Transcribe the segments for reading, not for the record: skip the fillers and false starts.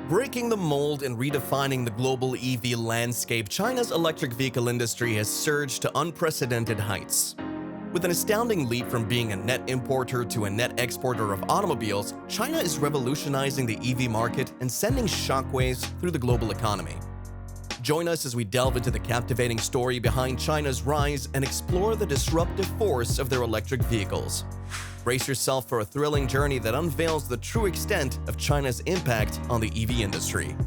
Breaking the mold and redefining the global EV landscape, China's electric vehicle industry has surged to unprecedented heights. With an astounding leap from being a net importer to a net exporter of automobiles, China is revolutionizing the EV market and sending shockwaves through the global economy. Join us as we delve into the captivating story behind China's rise and explore the disruptive force of their electric vehicles. Brace yourself for a thrilling journey that unveils the true extent of China's impact on the EV industry.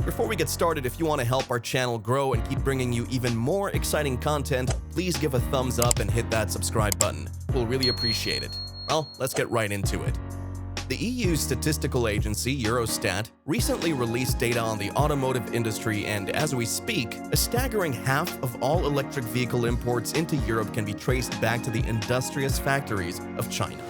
Before we get started, if you want to help our channel grow and keep bringing you even more exciting content, please give a thumbs up and hit that subscribe button. We'll really appreciate it. Well, let's get right into it. The EU statistical agency, Eurostat, recently released data on the automotive industry, and as we speak, a staggering half of all electric vehicle imports into Europe can be traced back to the industrious factories of China.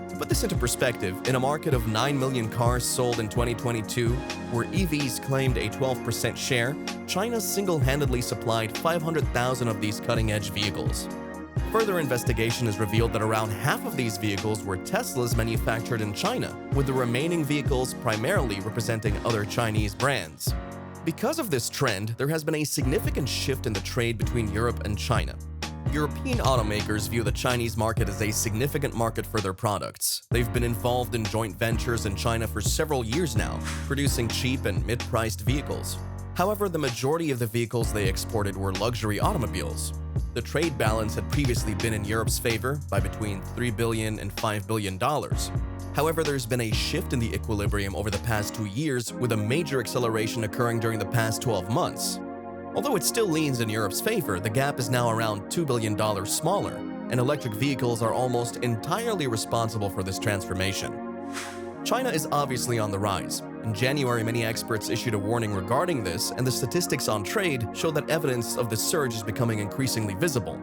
To put this into perspective, in a market of 9 million cars sold in 2022, where EVs claimed a 12% share, China single-handedly supplied 500,000 of these cutting-edge vehicles. Further investigation has revealed that around half of these vehicles were Teslas manufactured in China, with the remaining vehicles primarily representing other Chinese brands. Because of this trend, there has been a significant shift in the trade between Europe and China. European automakers view the Chinese market as a significant market for their products. They've been involved in joint ventures in China for several years now, producing cheap and mid-priced vehicles. However, the majority of the vehicles they exported were luxury automobiles. The trade balance had previously been in Europe's favor by between $3 billion and $5 billion. However, there's been a shift in the equilibrium over the past 2 years, with a major acceleration occurring during the past 12 months. Although it still leans in Europe's favor, the gap is now around $2 billion smaller, and electric vehicles are almost entirely responsible for this transformation. China is obviously on the rise. In January, many experts issued a warning regarding this, and the statistics on trade show that evidence of the surge is becoming increasingly visible.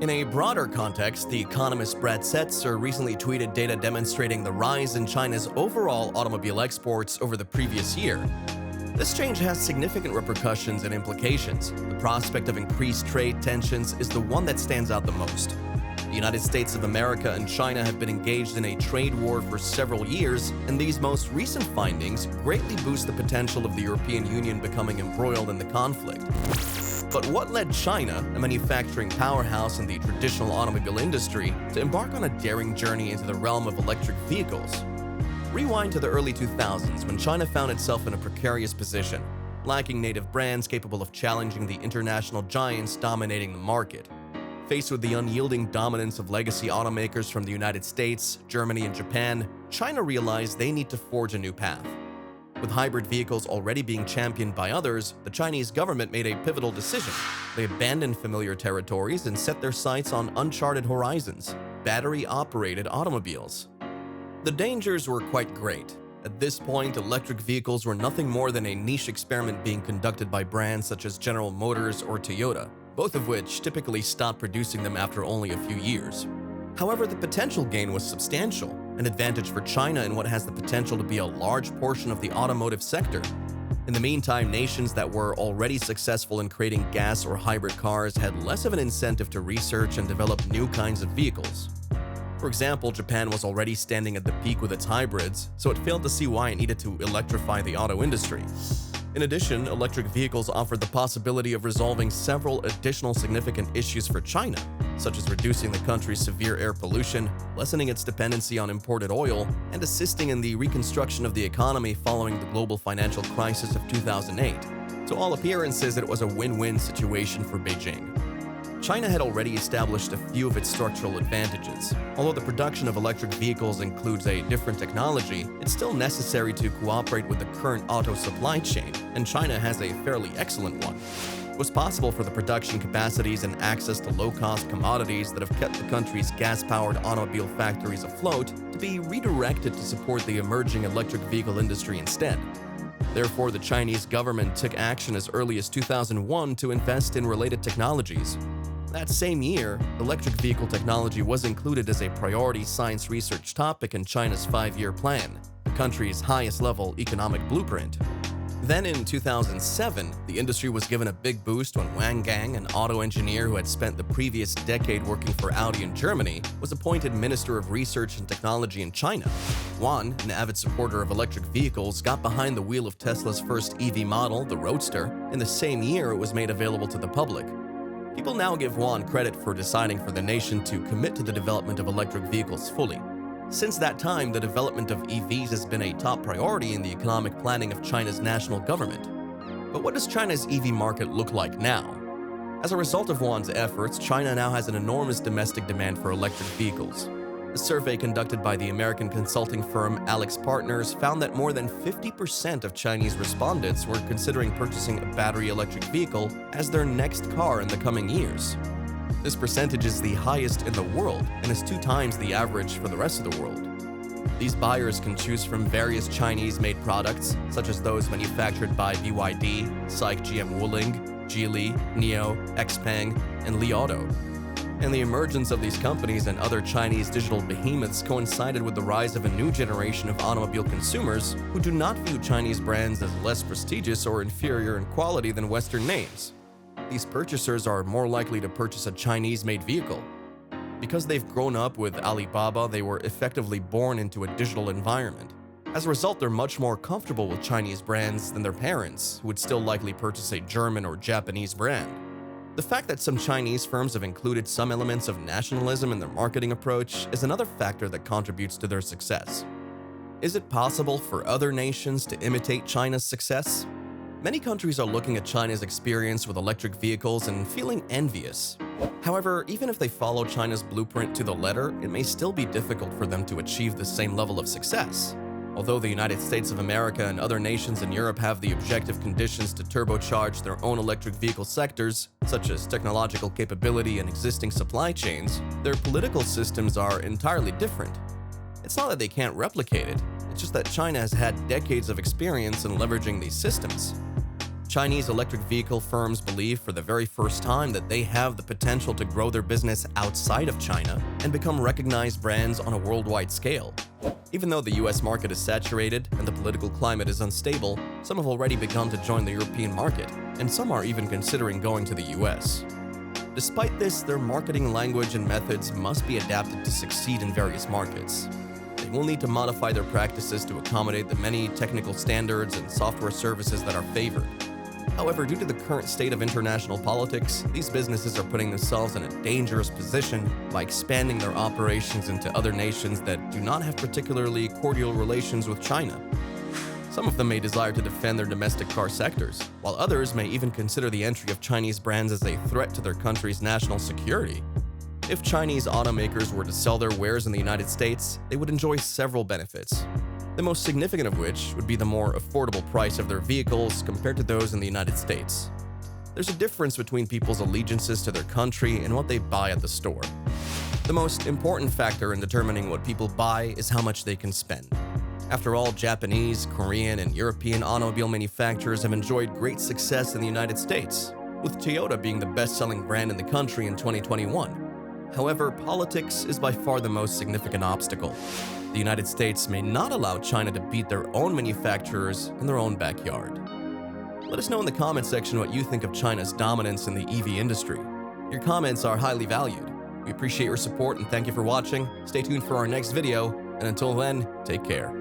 In a broader context, the economist Brad Setzer recently tweeted data demonstrating the rise in China's overall automobile exports over the previous year. This change has significant repercussions and implications. The prospect of increased trade tensions is the one that stands out the most. The United States of America and China have been engaged in a trade war for several years, and these most recent findings greatly boost the potential of the European Union becoming embroiled in the conflict. But what led China, a manufacturing powerhouse in the traditional automobile industry, to embark on a daring journey into the realm of electric vehicles? Rewind to the early 2000s, when China found itself in a precarious position, lacking native brands capable of challenging the international giants dominating the market. Faced with the unyielding dominance of legacy automakers from the United States, Germany, and Japan, China realized they need to forge a new path. With hybrid vehicles already being championed by others, the Chinese government made a pivotal decision. They abandoned familiar territories and set their sights on uncharted horizons: battery-operated automobiles. The dangers were quite great. At this point, electric vehicles were nothing more than a niche experiment being conducted by brands such as General Motors or Toyota, both of which typically stopped producing them after only a few years. However, the potential gain was substantial, an advantage for China in what has the potential to be a large portion of the automotive sector. In the meantime, nations that were already successful in creating gas or hybrid cars had less of an incentive to research and develop new kinds of vehicles. For example, Japan was already standing at the peak with its hybrids, so it failed to see why it needed to electrify the auto industry. In addition, electric vehicles offered the possibility of resolving several additional significant issues for China, such as reducing the country's severe air pollution, lessening its dependency on imported oil, and assisting in the reconstruction of the economy following the global financial crisis of 2008. To all appearances, it was a win-win situation for Beijing. China had already established a few of its structural advantages. Although the production of electric vehicles includes a different technology, it's still necessary to cooperate with the current auto supply chain, and China has a fairly excellent one. It was possible for the production capacities and access to low-cost commodities that have kept the country's gas-powered automobile factories afloat to be redirected to support the emerging electric vehicle industry instead. Therefore, the Chinese government took action as early as 2001 to invest in related technologies. That same year, electric vehicle technology was included as a priority science research topic in China's 5-year plan, the country's highest-level economic blueprint. Then in 2007, the industry was given a big boost when Wang Gang, an auto engineer who had spent the previous decade working for Audi in Germany, was appointed Minister of Research and Technology in China. Juan, an avid supporter of electric vehicles, got behind the wheel of Tesla's first EV model, the Roadster, in the same year it was made available to the public. People now give Juan credit for deciding for the nation to commit to the development of electric vehicles fully. Since that time, the development of EVs has been a top priority in the economic planning of China's national government. But what does China's EV market look like now? As a result of Juan's efforts, China now has an enormous domestic demand for electric vehicles. A survey conducted by the American consulting firm AlixPartners found that more than 50% of Chinese respondents were considering purchasing a battery electric vehicle as their next car in the coming years. This percentage is the highest in the world and is 2 times the average for the rest of the world. These buyers can choose from various Chinese-made products, such as those manufactured by BYD, SAIC GM Wuling, Geely, NIO, XPeng, and Li Auto. And the emergence of these companies and other Chinese digital behemoths coincided with the rise of a new generation of automobile consumers who do not view Chinese brands as less prestigious or inferior in quality than Western names. These purchasers are more likely to purchase a Chinese-made vehicle. Because they've grown up with Alibaba, they were effectively born into a digital environment. As a result, they're much more comfortable with Chinese brands than their parents, who would still likely purchase a German or Japanese brand. The fact that some Chinese firms have included some elements of nationalism in their marketing approach is another factor that contributes to their success. Is it possible for other nations to imitate China's success? Many countries are looking at China's experience with electric vehicles and feeling envious. However, even if they follow China's blueprint to the letter, it may still be difficult for them to achieve the same level of success. Although the United States of America and other nations in Europe have the objective conditions to turbocharge their own electric vehicle sectors, such as technological capability and existing supply chains, their political systems are entirely different. It's not that they can't replicate it, it's just that China has had decades of experience in leveraging these systems. Chinese electric vehicle firms believe for the very first time that they have the potential to grow their business outside of China and become recognized brands on a worldwide scale. Even though the US market is saturated and the political climate is unstable, some have already begun to join the European market, and some are even considering going to the US. Despite this, their marketing language and methods must be adapted to succeed in various markets. They will need to modify their practices to accommodate the many technical standards and software services that are favored. However, due to the current state of international politics, these businesses are putting themselves in a dangerous position by expanding their operations into other nations that do not have particularly cordial relations with China. Some of them may desire to defend their domestic car sectors, while others may even consider the entry of Chinese brands as a threat to their country's national security. If Chinese automakers were to sell their wares in the United States, they would enjoy several benefits. The most significant of which would be the more affordable price of their vehicles compared to those in the United States. There's a difference between people's allegiances to their country and what they buy at the store. The most important factor in determining what people buy is how much they can spend. After all, Japanese, Korean, and European automobile manufacturers have enjoyed great success in the United States, with Toyota being the best-selling brand in the country in 2021. However, politics is by far the most significant obstacle. The United States may not allow China to beat their own manufacturers in their own backyard. Let us know in the comment section what you think of China's dominance in the EV industry. Your comments are highly valued. We appreciate your support and thank you for watching. Stay tuned for our next video, and until then, take care.